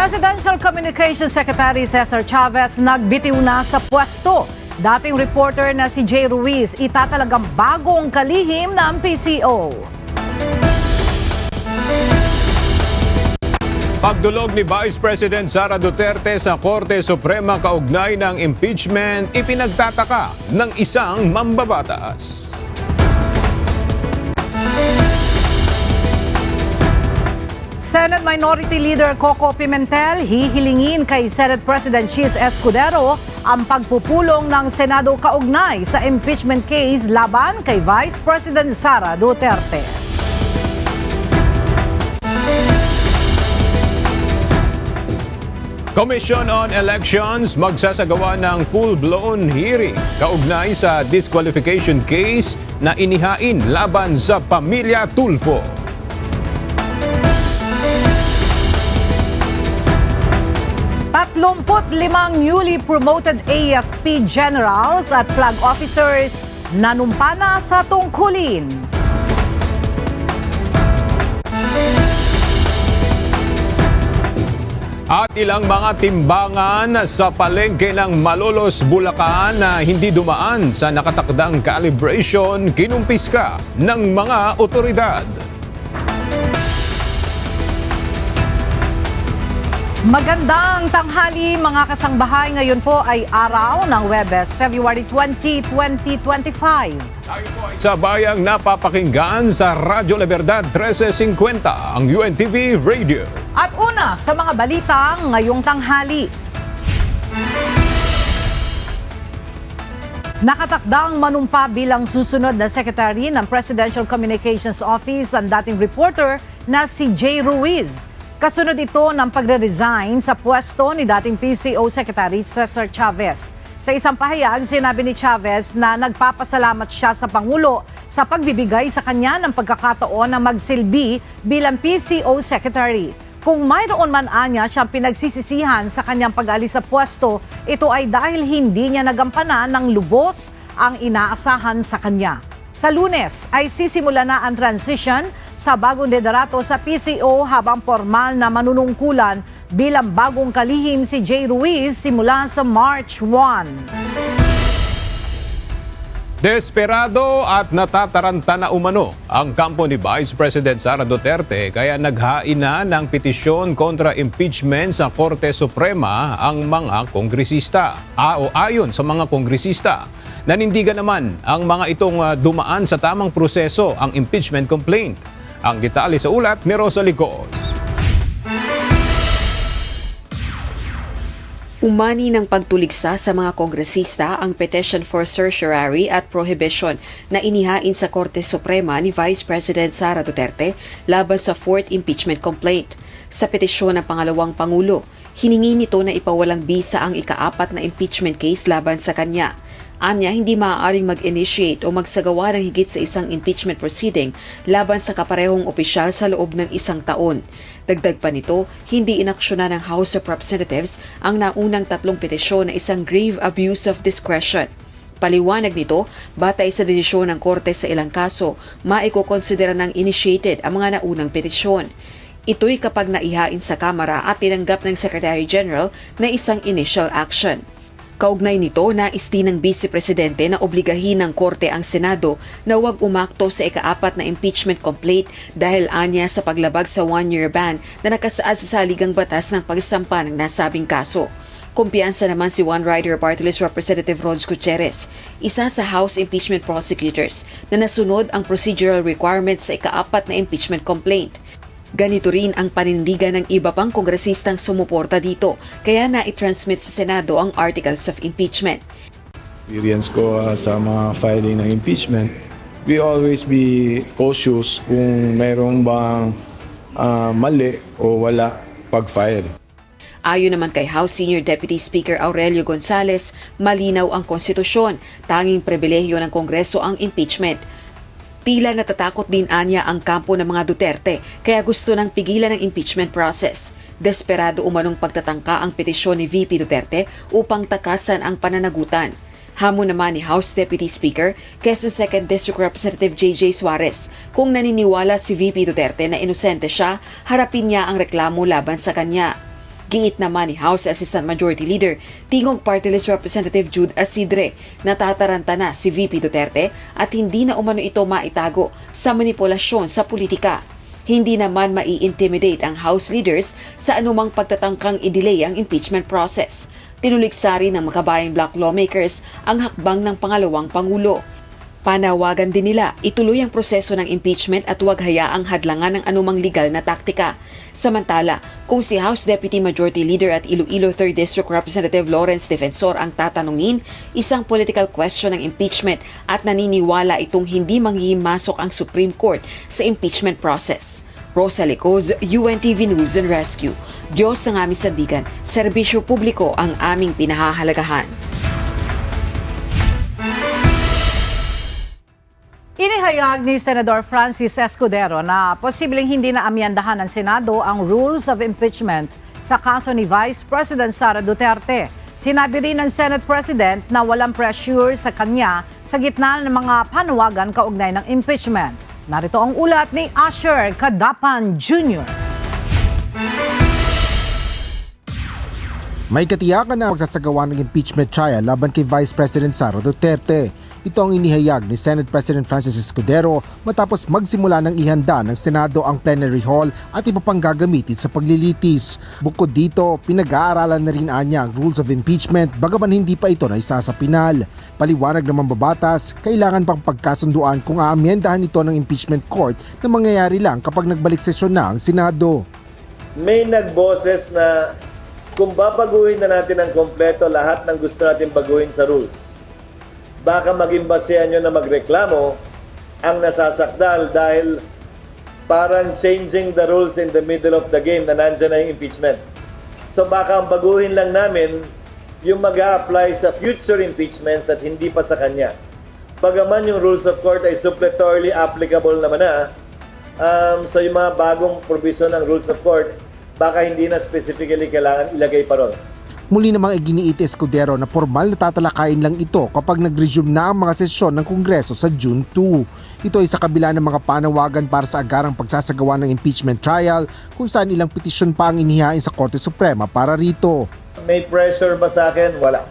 Presidential Communications Secretary Cesar Chavez nagbitiw na sa pwesto. Dating reporter na si Jay Ruiz itatalagang bagong kalihim ng PCO. Pagdulog ni Vice President Sara Duterte sa Korte Suprema kaugnay ng impeachment, ipinagtataka ng isang mambabatas. Senate Minority Leader Coco Pimentel hihilingin kay Senate President Chis Escudero ang pagpupulong ng Senado kaugnay sa impeachment case laban kay Vice President Sara Duterte. Commission on Elections magsasagawa ng full-blown hearing kaugnay sa disqualification case na inihain laban sa pamilya Tulfo. 35 newly promoted AFP generals at flag officers nanumpa na sa tungkulin. At ilang mga timbangan sa palengke ng Malolos, Bulacan na hindi dumaan sa nakatakdang calibration kinumpiska ng mga otoridad. Magandang tanghali mga kasangbahay. Ngayon po ay araw ng Huwebes, February 20, 2025. Tayo po ay sa bayang napapakinggan sa Radyo La Verdad 1350, ang UNTV Radio. At una sa mga balita ngayong tanghali. Nakatakdang manumpa bilang susunod na Secretary ng Presidential Communications Office ang dating reporter na si Jay Ruiz. Kasunod ito ng pagre-resign sa pwesto ni dating PCO Secretary Cesar Chavez. Sa isang pahayag, sinabi ni Chavez na nagpapasalamat siya sa Pangulo sa pagbibigay sa kanya ng pagkakataon na magsilbi bilang PCO Secretary. Kung mayroon man anya siyang pinagsisisihan sa kanyang pag-alis sa pwesto, ito ay dahil hindi niya nagampanan ng lubos ang inaasahan sa kanya. Sa Lunes ay sisimula na ang transition sa bagong liderato sa PCO habang formal na manunungkulan bilang bagong kalihim si Jay Ruiz simula sa March 1. Desperado at natataranta na umano ang kampo ni Vice President Sara Duterte kaya naghain na ng petisyon kontra impeachment sa Korte Suprema ang mga kongresista. Ayon sa mga kongresista, nanindigan naman ang mga itong dumaan sa tamang proseso ang impeachment complaint. Ang detalye sa ulat ni Rosalie Coos. Umani ng pagtuligsa sa mga kongresista ang petition for certiorari at prohibition na inihain sa Korte Suprema ni Vice President Sara Duterte laban sa 4th impeachment complaint. Sa petisyon ng pangalawang Pangulo, hiningi nito na ipawalang bisa ang ika-4 na impeachment case laban sa kanya. Anya, hindi maaaring mag-initiate o magsagawa ng higit sa isang impeachment proceeding laban sa kaparehong opisyal sa loob ng 1 taon. Dagdag pa nito, hindi inaksyonan ng House of Representatives ang naunang 3 petisyon na isang grave abuse of discretion. Paliwanag nito, batay sa desisyon ng Korte sa ilang kaso, maikokonsidera ng initiated ang mga naunang petisyon. Ito'y kapag naihain sa Kamara at tinanggap ng Secretary General na isang initial action. Kaugnay nito, nais din ng Vice Presidente na obligahin ng Korte ang Senado na huwag umakto sa ika-4 na impeachment complaint dahil anya sa paglabag sa 1-year ban na nakasaad sa saligang batas ng pagsampa ng nasabing kaso. Kumpiyansa naman si One Rider Party List Representative Rods Gutierrez, isa sa House Impeachment Prosecutors, na nasunod ang procedural requirements sa ika-4 na impeachment complaint. Ganito rin ang panindigan ng iba pang kongresistang sumuporta dito, kaya na-transmit sa Senado ang Articles of Impeachment. Experience ko sa mga filing ng impeachment, we always be cautious kung mayroong bang mali o wala pag-file. Ayon naman kay House Senior Deputy Speaker Aurelio Gonzales, malinaw ang konstitusyon, tanging pribilehyo ng Kongreso ang impeachment. Tila natatakot din anya ang kampo ng mga Duterte kaya gusto nang pigilan ang impeachment process. Desperado umanong pagtatangka ang petisyon ni VP Duterte upang takasan ang pananagutan. Hamon naman ni House Deputy Speaker, Quezon 2nd District Representative JJ Suarez, kung naniniwala si VP Duterte na inosente siya, harapin niya ang reklamo laban sa kanya. Giit naman ni House Assistant Majority Leader Tingog Party List Representative Jude Asidre na tataranta na si VP Duterte at hindi na umano ito maitago sa manipulasyon sa politika. Hindi naman mai-intimidate ang House leaders sa anumang pagtatangkang i-delay ang impeachment process. Tinuligsari ng makabayang black lawmakers ang hakbang ng pangalawang Pangulo. Panawagan din nila ituloy ang proseso ng impeachment at huwag hayaang hadlangan ng anumang legal na taktika. Samantala, kung si House Deputy Majority Leader at Iloilo 3rd District Representative Lawrence Defensor ang tatanungin, isang political question ng impeachment at naniniwala itong hindi manghihimasok ang Supreme Court sa impeachment process. Rosa Licoz, UNTV News and Rescue. Diyos ang aming sandigan, serbisyo publiko ang aming pinahahalagahan. Inihayag ni Senador Francis Escudero na posibleng hindi na amyandahan ng Senado ang rules of impeachment sa kaso ni Vice President Sara Duterte. Sinabi rin ng Senate President na walang pressure sa kanya sa gitna ng mga panawagan kaugnay ng impeachment. Narito ang ulat ni Asher Cadapan Jr. May katiyakan na magsasagawa ng impeachment trial laban kay Vice President Sara Duterte. Ito ang inihayag ni Senate President Francis Escudero matapos magsimula ng ihanda ng Senado ang plenary hall at iba pang gagamitin sa paglilitis. Bukod dito, pinag-aaralan na rin anya ang rules of impeachment bagaman hindi pa ito na isa sa pinal. Paliwanag ng mambabatas, kailangan pang pagkasunduan kung aamyendahan ito ng impeachment court na mangyayari lang kapag nagbalik sesyon na ang Senado. May nagboses na kung babaguhin na natin ng kompleto lahat ng gusto natin baguhin sa rules, baka maging basehan nyo na magreklamo ang nasasakdal dahil parang changing the rules in the middle of the game na nandyan na yung impeachment. So baka ang baguhin lang namin yung mag-a-apply sa future impeachments at hindi pa sa kanya. Bagaman yung rules of court ay suppletorily applicable naman na, so yung mga bagong provision ng rules of court, baka hindi na specifically kailangan ilagay pa ron. Muli namang iginiit Escudero na formal na tatalakayin lang ito kapag nag-resume na ang mga sesyon ng Kongreso sa June 2. Ito ay sa kabila ng mga panawagan para sa agarang pagsasagawa ng impeachment trial kung saan ilang petisyon pa ang inihain sa Korte Suprema para rito. May pressure ba sa akin? Wala.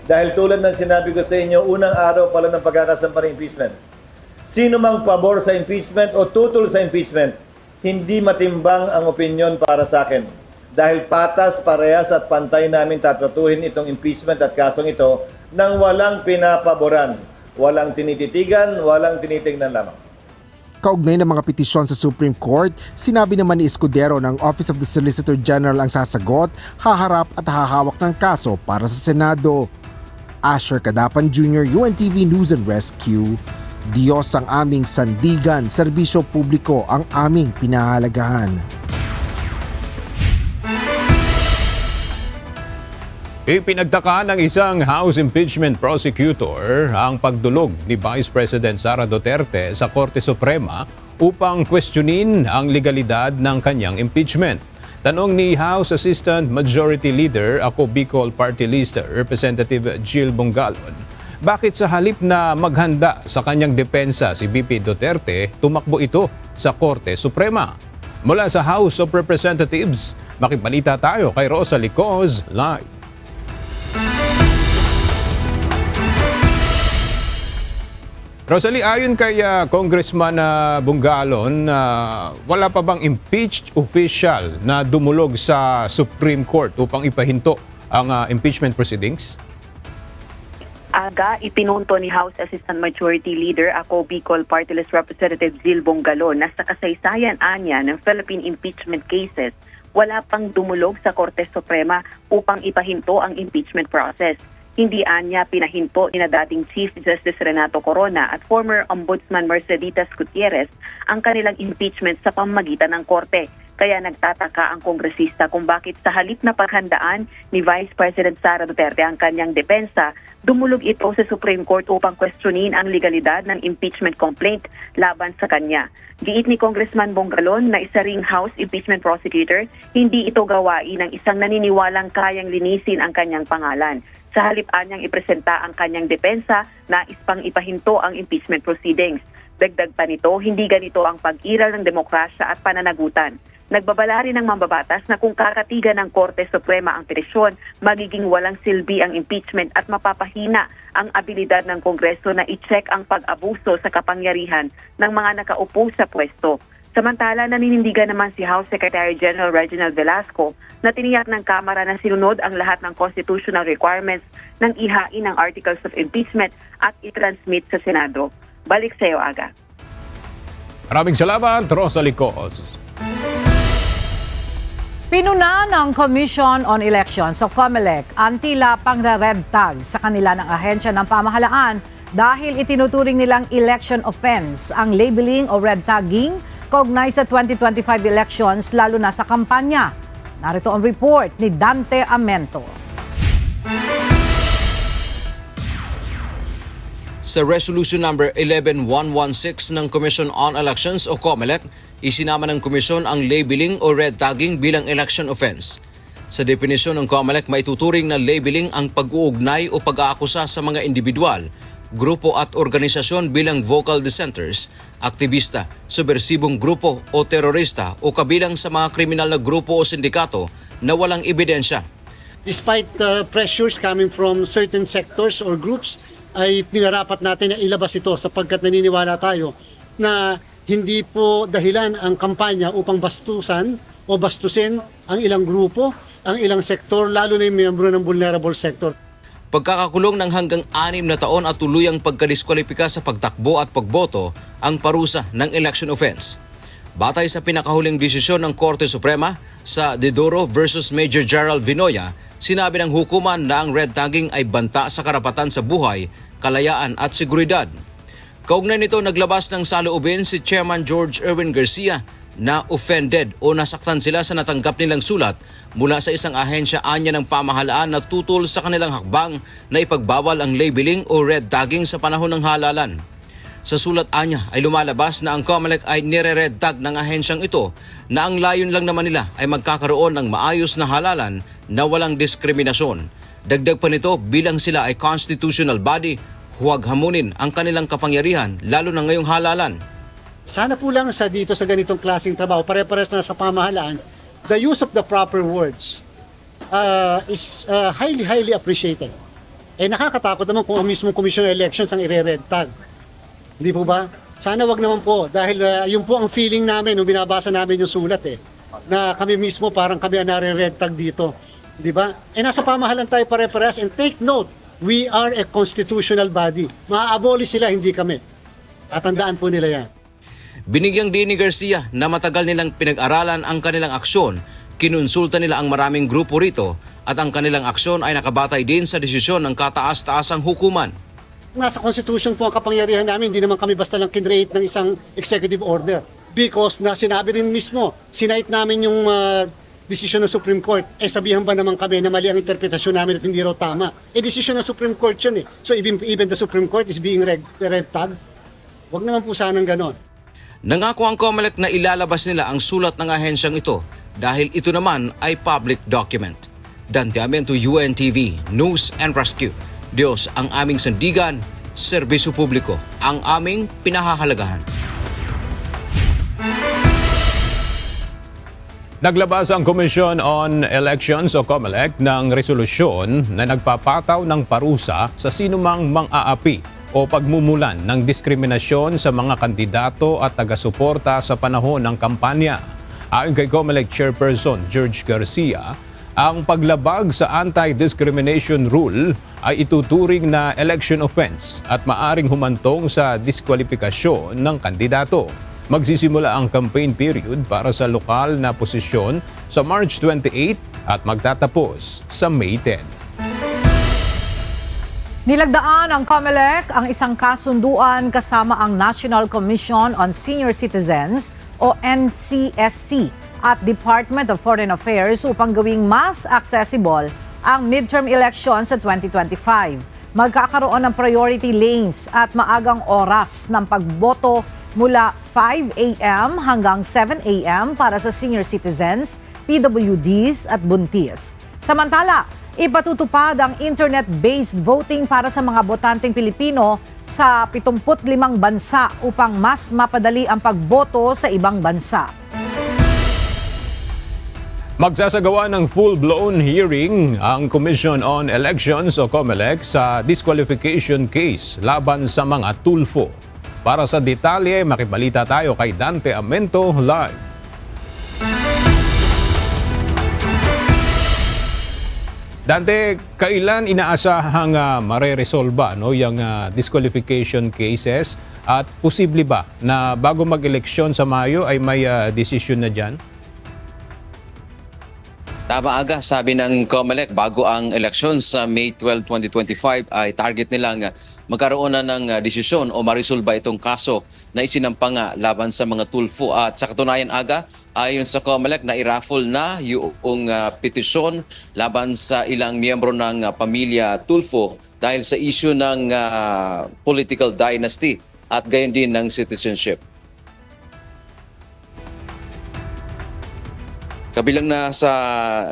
Dahil tulad ng sinabi ko sa inyo, unang araw pala ng pagkakasampa ng impeachment. Sino mang pabor sa impeachment o tutol sa impeachment, hindi matimbang ang opinyon para sa akin. Dahil patas, parehas at pantay namin tatratuhin itong impeachment at kasong ito nang walang pinapaboran, walang tinititigan, walang tinitingnan lamang. Kaugnay ng mga petisyon sa Supreme Court, sinabi naman ni Escudero ng Office of the Solicitor General ang sasagot, haharap at hahawak ng kaso para sa Senado. Asher Cadapan Jr., UNTV News and Rescue. Diyos ang aming sandigan, serbisyo publiko ang aming pinahalagahan. Ipinagtaka ng isang House Impeachment Prosecutor ang pagdulog ni Vice President Sara Duterte sa Korte Suprema upang questionin ang legalidad ng kanyang impeachment. Tanong ni House Assistant Majority Leader ako Bicol Party List Representative Jill Bongalon, bakit sa halip na maghanda sa kanyang depensa si VP Duterte, tumakbo ito sa Korte Suprema? Mula sa House of Representatives, makibalita tayo kay Rosa Licoz live. Rosalie, ayon kay Congressman Bongalon, wala pa bang impeached official na dumulog sa Supreme Court upang ipahinto ang impeachment proceedings? Aga, ipinunto ni House Assistant Majority Leader ako Bicol Party List Representative Jill Bongalon na sa kasaysayan anya ng Philippine impeachment cases, wala pang dumulog sa Korte Suprema upang ipahinto ang impeachment process. Hindi anya pinahinto ni na dating Chief Justice Renato Corona at former Ombudsman Merceditas Gutierrez ang kanilang impeachment sa pamamagitan ng Korte. Kaya nagtataka ang kongresista kung bakit sa halip na paghandaan ni Vice President Sara Duterte ang kanyang depensa, dumulog ito sa Supreme Court upang questionin ang legalidad ng impeachment complaint laban sa kanya. Giit ni Congressman Bongalon na isa ring House Impeachment Prosecutor, hindi ito gawain ng isang naniniwalang kayang linisin ang kanyang pangalan. Sa halip anyang ipresenta ang kanyang depensa, nais pang ipahinto ang impeachment proceedings. Dagdag pa nito, hindi ganito ang pag-iral ng demokrasya at pananagutan. Nagbabala rin ng mambabatas na kung kakatigan ng Korte Suprema ang petisyon, magiging walang silbi ang impeachment at mapapahina ang abilidad ng Kongreso na i-check ang pag-abuso sa kapangyarihan ng mga nakaupo sa pwesto. Samantala, naninindigan naman si House Secretary General Reginald Velasco na tiniyak ng Kamara na sinunod ang lahat ng constitutional requirements ng ihain ng Articles of Impeachment at i-transmit sa Senado. Balik sa iyo, Aga. Maraming salamat, Rosalie Cos. Pinuna ng Commission on Elections o COMELEC ang tila pang-red tag sa kanila ng ahensya ng pamahalaan dahil itinuturing nilang election offense ang labeling o red tagging kaugnay sa 2025 elections lalo na sa kampanya. Narito ang report ni Dante Amento. Sa Resolution Number 11116 ng Commission on Elections o COMELEC, isinama ng komisyon ang labeling o red tagging bilang election offense. Sa definisyon ng COMELEC, maituturing na labeling ang pag-uugnay o pag-aakusa sa mga individual, grupo at organisasyon bilang vocal dissenters, aktivista, subversibong grupo o terorista o kabilang sa mga kriminal na grupo o sindikato na walang ebidensya. Despite pressures coming from certain sectors or groups, ay pinarapat natin na ilabas ito sapagkat naniniwala tayo na hindi po dahilan ang kampanya upang bastusan o bastusin ang ilang grupo, ang ilang sektor, lalo na yung miyembro ng vulnerable sector. Pagkakakulong ng hanggang 6 na taon at tuluyang pagkadiskwalipika sa pagtakbo at pagboto ang parusa ng election offense. Batay sa pinakahuling desisyon ng Korte Suprema sa Didoro versus Major Gerald Vinoya, sinabi ng hukuman na ang red tagging ay banta sa karapatan sa buhay, kalayaan at seguridad. Kaugnay nito, naglabas ng saloobin si Chairman George Erwin Garcia na offended o nasaktan sila sa natanggap nilang sulat mula sa isang ahensya anya ng pamahalaan na tutol sa kanilang hakbang na ipagbawal ang labeling o red tagging sa panahon ng halalan. Sa sulat anya ay lumalabas na ang COMELEC ay nire-red tag ng ahensyang ito na ang layon lang naman nila ay magkakaroon ng maayos na halalan na walang diskriminasyon. Dagdag pa nito, bilang sila ay constitutional body, huwag hamunin ang kanilang kapangyarihan lalo na ngayong halalan. Sana po lang sa dito sa ganitong klaseng trabaho, pare-pares na sa pamahalaan, the use of the proper words is highly appreciated. Nakakatakot naman kung ang mismong Commission on Elections ang ire-red tag. Hindi po ba? Sana wag naman po dahil yun po ang feeling namin nung binabasa namin yung sulat na kami mismo parang kami ang nare-red tag dito. Di ba? Nasa pamahalan tayo pare-pares, and take note, we are a constitutional body. Maa-abolish sila, hindi kami. Tatandaan po nila yan. Binigyang din ni Garcia na matagal nilang pinag-aralan ang kanilang aksyon, kinonsulta nila ang maraming grupo rito at ang kanilang aksyon ay nakabatay din sa desisyon ng kataas-taasang hukuman. Nasa Constitution po ang kapangyarihan namin, hindi naman kami basta lang kinreate ng isang executive order. Because na sinabi rin mismo, sinite namin yung desisyon ng Supreme Court. Sabihan ba naman kami na mali ang interpretasyon namin at hindi raw tama? Desisyon ng Supreme Court yun . So even the Supreme Court is being red tag. Huwag naman po sanang ganon. Nangako ang COMELEC na ilalabas nila ang sulat ng ahensyang ito dahil ito naman ay public document. Dante Amento, UNTV, News and Rescue. Diyos ang aming sandigan, serbisyo publiko ang aming pinahahalagahan. Naglabas ang Commission on Elections o COMELEC ng resolusyon na nagpapataw ng parusa sa sinumang mang-aapi o pagmumulan ng diskriminasyon sa mga kandidato at taga-suporta sa panahon ng kampanya. Ayon kay COMELEC Chairperson George Garcia, ang paglabag sa anti-discrimination rule ay ituturing na election offense at maaring humantong sa diskwalifikasyon ng kandidato. Magsisimula ang campaign period para sa lokal na posisyon sa March 28 at magtatapos sa May 10. Nilagdaan ng COMELEC ang isang kasunduan kasama ang National Commission on Senior Citizens o NCSC at Department of Foreign Affairs upang gawing mas accessible ang midterm election sa 2025. Magkakaroon ng priority lanes at maagang oras ng pagboto mula 5 a.m. hanggang 7 a.m. para sa senior citizens, PWDs at buntis. Samantala, Ipatutupad ang internet-based voting para sa mga botanteng Pilipino sa 75 bansa upang mas mapadali ang pagboto sa ibang bansa. Magsasagawa ng full-blown hearing ang Commission on Elections o COMELEC sa disqualification case laban sa mga tulfo. Para sa detalye, makibalita tayo kay Dante Amento live. Dante, kailan inaasahang mareresolba yung disqualification cases at posible ba na bago mag-eleksyon sa Mayo ay may desisyon na dyan? Tama aga, sabi ng COMELEC, bago ang eleksyon sa May 12, 2025 ay target nilang magkaroon na ng desisyon o marisolba itong kaso na isinampang laban sa mga tulfo. At sa katunayan aga, ayon sa COMELEC na i-raffle na yung petisyon laban sa ilang miyembro ng pamilya tulfo dahil sa issue ng political dynasty at gayon din ng citizenship. Kabilang na sa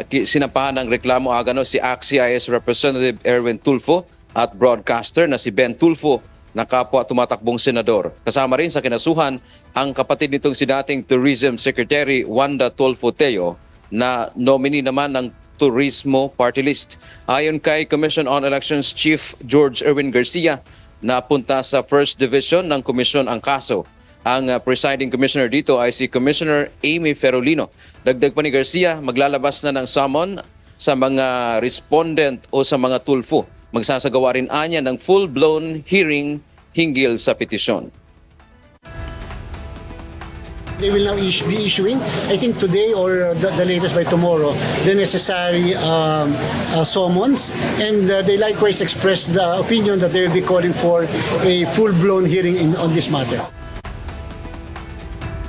sinampahan ng reklamo aga si ACT-CIS Representative Erwin Tulfo at broadcaster na si Ben Tulfo na kapwa tumatakbong senador. Kasama rin sa kinasuhan ang kapatid nitong si dating Tourism Secretary Wanda Tulfo Teo na nominee naman ng Turismo Party List. Ayon kay Commission on Elections Chief George Erwin Garcia, napunta sa First Division ng komisyon ang kaso. Ang presiding commissioner dito ay si Commissioner Amy Ferolino. Dagdag pa ni Garcia, maglalabas na ng summon sa mga respondent o sa mga tulfo. Magsasagawa rin anya ng full-blown hearing hinggil sa petisyon. They will now be issuing, I think today or the latest by tomorrow, the necessary summons. And they likewise expressed the opinion that they will be calling for a full-blown hearing on this matter.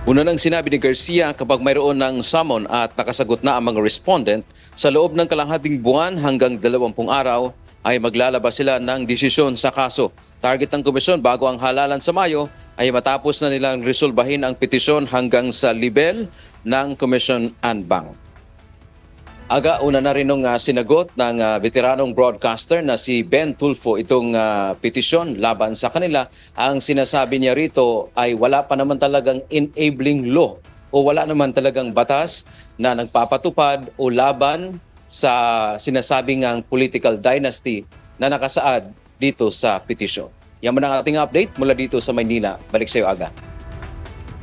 Una nang sinabi ni Garcia, kapag mayroon ng summon at nakasagot na ang mga respondent, sa loob ng kalahating buwan hanggang 20 araw ay maglalabas sila ng desisyon sa kaso. Target ng komisyon bago ang halalan sa Mayo ay matapos na nilang resolbahin ang petisyon hanggang sa level ng Commission and Bank. Aga, una na rin nung sinagot ng veteranong broadcaster na si Ben Tulfo itong petisyon laban sa kanila. Ang sinasabi niya rito ay wala pa naman talagang enabling law o wala naman talagang batas na nagpapatupad o laban sa sinasabing ang political dynasty na nakasaad dito sa petisyon. Yan muna ang ating update mula dito sa Maynila. Balik sa iyo, Aga.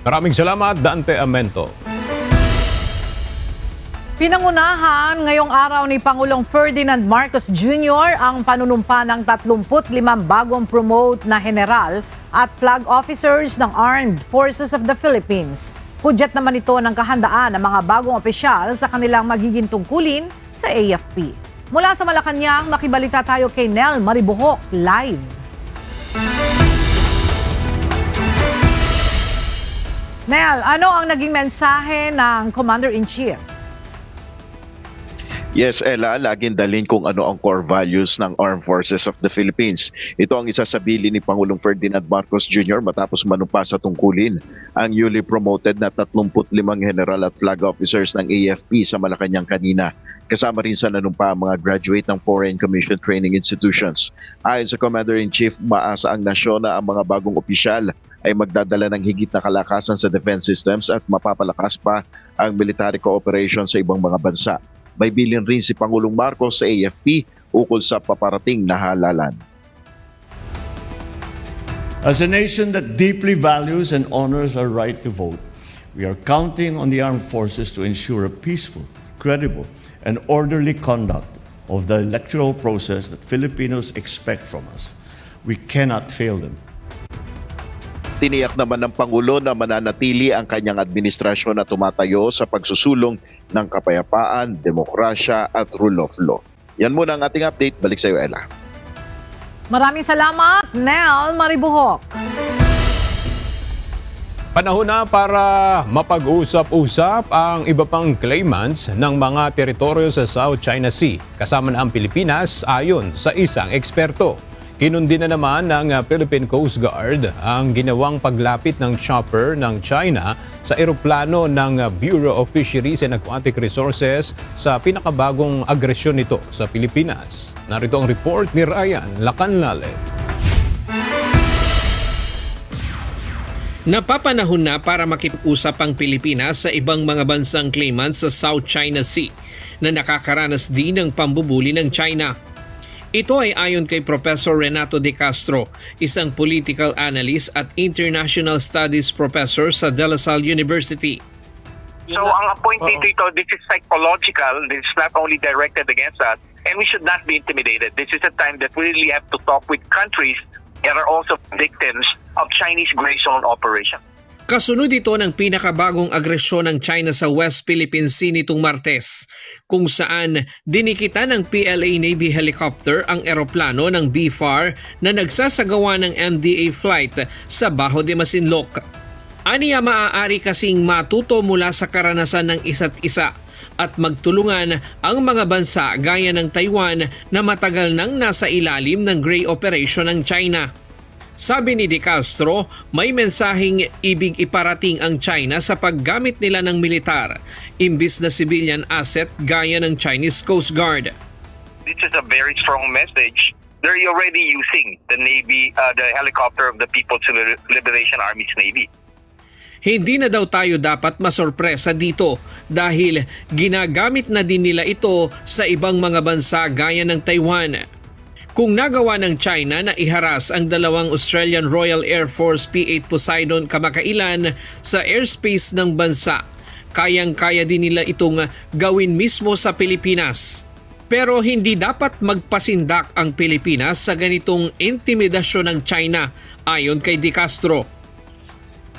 Maraming salamat, Dante Amento. Pinangunahan ngayong araw ni Pangulong Ferdinand Marcos Jr. ang panunumpa ng 35 bagong promote na general at flag officers ng Armed Forces of the Philippines. Hudyat naman ito ng kahandaan ng mga bagong opisyal sa kanilang magiging tungkulin sa AFP. Mula sa Malacanang, makibalita tayo kay Nel Maribuhok live. Nel, ano ang naging mensahe ng Commander-in-Chief? Yes, Ella, laging dalhin kung ano ang core values ng Armed Forces of the Philippines. Ito ang isasabili ni Pangulong Ferdinand Marcos Jr. matapos manumpa sa tungkulin ang newly promoted na 35 general at flag officers ng AFP sa Malacanang kanina. Kasama rin sa nanumpa ang mga graduate ng Foreign Commission Training Institutions. Ayon sa Commander-in-Chief, maasa ang nasyon na ang mga bagong opisyal ay magdadala ng higit na kalakasan sa defense systems at mapapalakas pa ang military cooperation sa ibang mga bansa. May bilin rin si Pangulong Marcos sa AFP ukol sa paparating na halalan. As a nation that deeply values and honors our right to vote, we are counting on the armed forces to ensure a peaceful, credible, and orderly conduct of the electoral process that Filipinos expect from us. We cannot fail them. Tiniyak naman ng Pangulo na mananatili ang kanyang administrasyon na tumatayo sa pagsusulong ng kapayapaan, demokrasya at rule of law. Yan muna ang ating update. Balik sa iyo, Ella. Maraming salamat, Nel Maribuhok. Panahon na para mapag-usap-usap ang iba pang claimants ng mga teritoryo sa South China Sea. Kasama na ang Pilipinas ayon sa isang eksperto. Kinundi na naman ng Philippine Coast Guard ang ginawang paglapit ng chopper ng China sa eroplano ng Bureau of Fisheries and Aquatic Resources sa pinakabagong agresyon nito sa Pilipinas. Narito ang report ni Ryan Lacanlale. Napapanahon na para makipag-usap ang Pilipinas sa ibang mga bansang claimants sa South China Sea na nakakaranas din ng pambubuli ng China. Ito ay ayon kay Professor Renato De Castro, isang political analyst at international studies professor sa De La Salle University. So ang point dito, this is psychological, this is not only directed against us, and we should not be intimidated. This is a time that we really have to talk with countries that are also victims of Chinese gray zone operation. Kasunod ito ng pinakabagong agresyon ng China sa West Philippine Sea nitong Martes, kung saan dinikita ng PLA Navy helicopter ang eroplano ng BFAR na nagsasagawa ng MDA flight sa Bajo de Masinloc. Aniya maaari kasing matuto mula sa karanasan ng isa't isa at magtulungan ang mga bansa gaya ng Taiwan na matagal nang nasa ilalim ng gray operation ng China. Sabi ni De Castro, may mensaheng ibig iparating ang China sa paggamit nila ng militar, imbis na civilian asset gaya ng Chinese Coast Guard. This is a very strong message. They're already using the Navy, the helicopter of the People's Liberation Army's Navy. Hindi na daw tayo dapat masorpresa dito dahil ginagamit na din nila ito sa ibang mga bansa gaya ng Taiwan. Kung nagawa ng China na iharas ang dalawang Australian Royal Air Force P-8 Poseidon kamakailan sa airspace ng bansa, kayang-kaya din nila itong gawin mismo sa Pilipinas. Pero hindi dapat magpasindak ang Pilipinas sa ganitong intimidasyon ng China, ayon kay De Castro.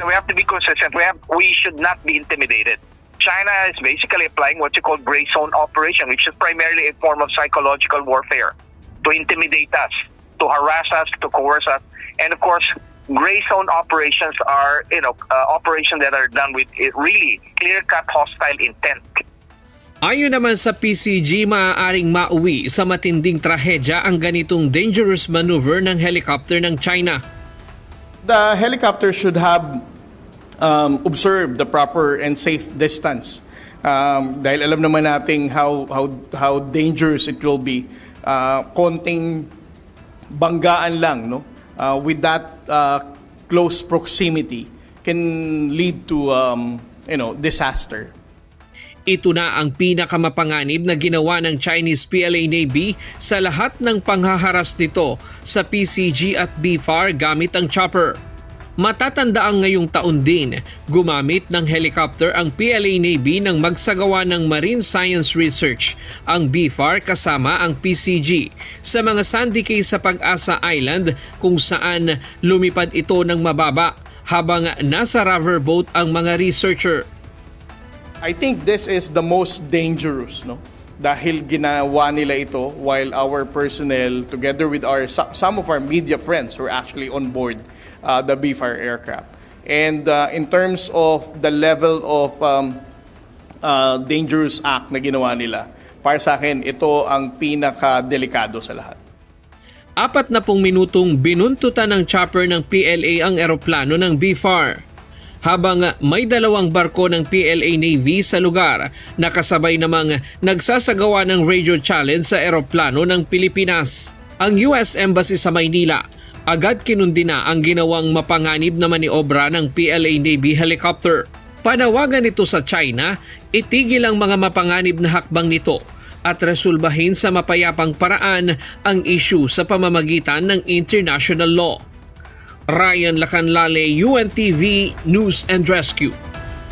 We have to be consistent. We should not be intimidated. China is basically applying what you call gray zone operation, which is primarily a form of psychological warfare to intimidate us, to harass us, to coerce us. And of course, gray zone operations are, operations that are done with really clear-cut hostile intent. Ayon naman sa PCG, maaaring mauwi sa matinding trahedya ang ganitong dangerous maneuver ng helicopter ng China. The helicopter should have observed the proper and safe distance. Dahil alam naman natin how dangerous it will be. Konting banggaan lang, no? With that close proximity can lead to disaster. Ito na ang pinakamapanganib na ginawa ng Chinese PLA Navy sa lahat ng panghaharas nito sa PCG at BFAR gamit ang chopper. Matatandaan ngayong taon din, gumamit ng helicopter ang PLA Navy nang magsagawa ng marine science research ang BFAR kasama ang PCG sa mga sandy cay sa Pag-asa Island kung saan lumipad ito ng mababa habang nasa rubber boat ang mga researcher. I think this is the most dangerous, no? Dahil ginawa nila ito while our personnel together with some of our media friends were actually on board the BFAR aircraft. And in terms of the level of dangerous act na ginawa nila, para sa akin, ito ang pinaka-delikado sa lahat. 40 minutong binuntutan ng chopper ng PLA ang eroplano ng BFAR. Habang may dalawang barko ng PLA Navy sa lugar, nakasabay namang nagsasagawa ng radio challenge sa eroplano ng Pilipinas. Ang US Embassy sa Maynila agad kinundi na ang ginawang mapanganib na maniobra ng PLA Navy helicopter. Panawagan ito sa China, itigil ang mga mapanganib na hakbang nito at resolbahin sa mapayapang paraan ang issue sa pamamagitan ng international law. Ryan Lacanlale, UNTV News and Rescue.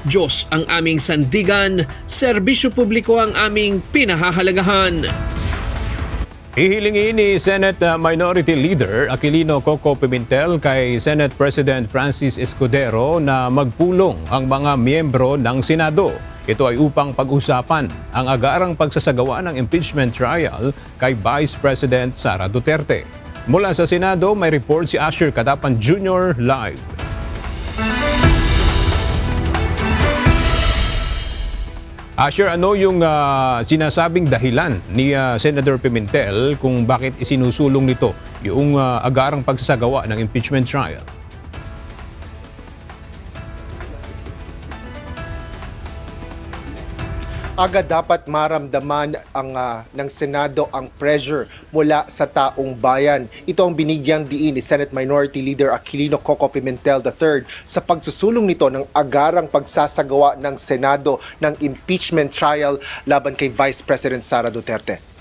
Diyos ang aming sandigan, serbisyo publiko ang aming pinahahalagahan. Hihilingin ni Senate Minority Leader Aquilino Coco Pimentel kay Senate President Francis Escudero na magpulong ang mga miyembro ng Senado. Ito ay upang pag-usapan ang agarang pagsasagawa ng impeachment trial kay Vice President Sara Duterte. Mula sa Senado, may report si Asher Kadapan Jr. live. Asher, ano yung sinasabing dahilan ni Senator Pimentel kung bakit isinusulong nito yung agarang pagsasagawa ng impeachment trial? Agad dapat maramdaman ng Senado ang pressure mula sa taong bayan. Ito ang binigyang diin ni Senate Minority Leader Aquilino Coco Pimentel III sa pagsusulong nito ng agarang pagsasagawa ng Senado ng impeachment trial laban kay Vice President Sara Duterte.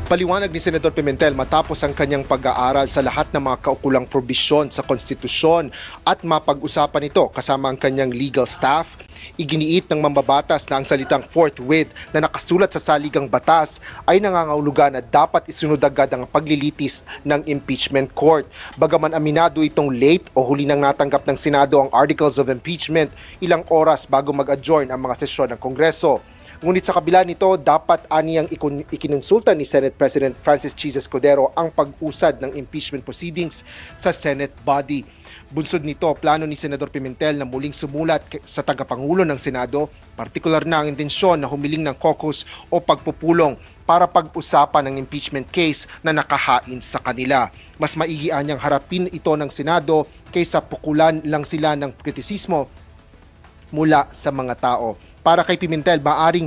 Paliwanag ni Senador Pimentel matapos ang kanyang pag-aaral sa lahat ng mga kaukulang probisyon sa konstitusyon at mapag-usapan ito kasama ang kanyang legal staff, iginiit ng mambabatas na ang salitang forthwith na nakasulat sa saligang batas ay nangangahulugan na dapat isunod agad ang paglilitis ng impeachment court. Bagaman aminado itong late o huli nang natanggap ng Senado ang articles of impeachment ilang oras bago mag-adjourn ang mga sesyon ng Kongreso. Ngunit sa kabila nito, dapat aniyang ikinonsulta ni Senate President Francis Chis Escudero ang pag-usad ng impeachment proceedings sa Senate body. Bunsod nito, plano ni Senador Pimentel na muling sumulat sa tagapangulo ng Senado, partikular na ang intensyon na humiling ng caucus o pagpupulong para pag-usapan ng impeachment case na nakahain sa kanila. Mas maigi niyang harapin ito ng Senado kaysa pukulan lang sila ng kritisismo mula sa mga tao. Para kay Pimentel, maaring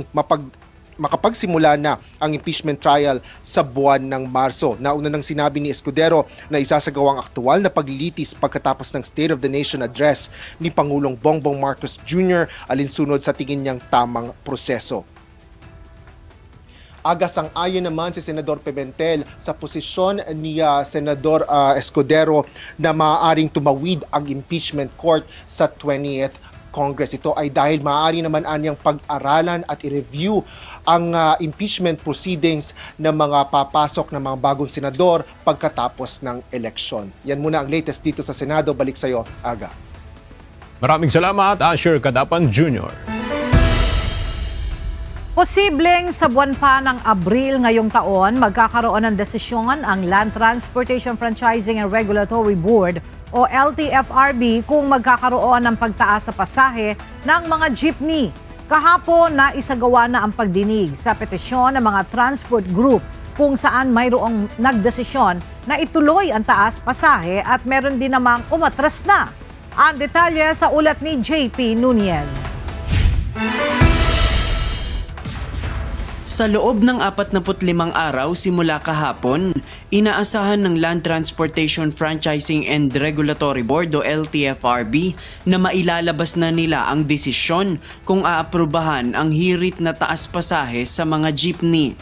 makapagsimula na ang impeachment trial sa buwan ng Marso. Nauna nang sinabi ni Escudero na isasagawang aktual na paglilitis pagkatapos ng State of the Nation address ni Pangulong Bongbong Marcos Jr. alinsunod sa tingin niyang tamang proseso. Agasang-ayon naman si Senador Pimentel sa posisyon ni Senador Escudero na maaaring tumawid ang impeachment court sa 20th Congress. Ito ay dahil maaari naman anyang pag-aralan at i-review ang impeachment proceedings ng mga papasok ng mga bagong senador pagkatapos ng eleksyon. Yan muna ang latest dito sa Senado. Balik sa iyo, Aga. Maraming salamat, Asher Cadapan Jr. Posibleng sa buwan pa ng Abril ngayong taon, magkakaroon ng desisyon ang Land Transportation Franchising and Regulatory Board o LTFRB kung magkakaroon ng pagtaas sa pasahe ng mga jeepney. Kahapon na isagawa na ang pagdinig sa petisyon ng mga transport group kung saan mayroong nagdesisyon na ituloy ang taas pasahe at meron din namang umatras na. Ang detalye sa ulat ni JP Nunez. Sa loob ng 45 araw simula kahapon, inaasahan ng Land Transportation Franchising and Regulatory Board o LTFRB na mailalabas na nila ang desisyon kung aaprubahan ang hirit na taas pasahe sa mga jeepney.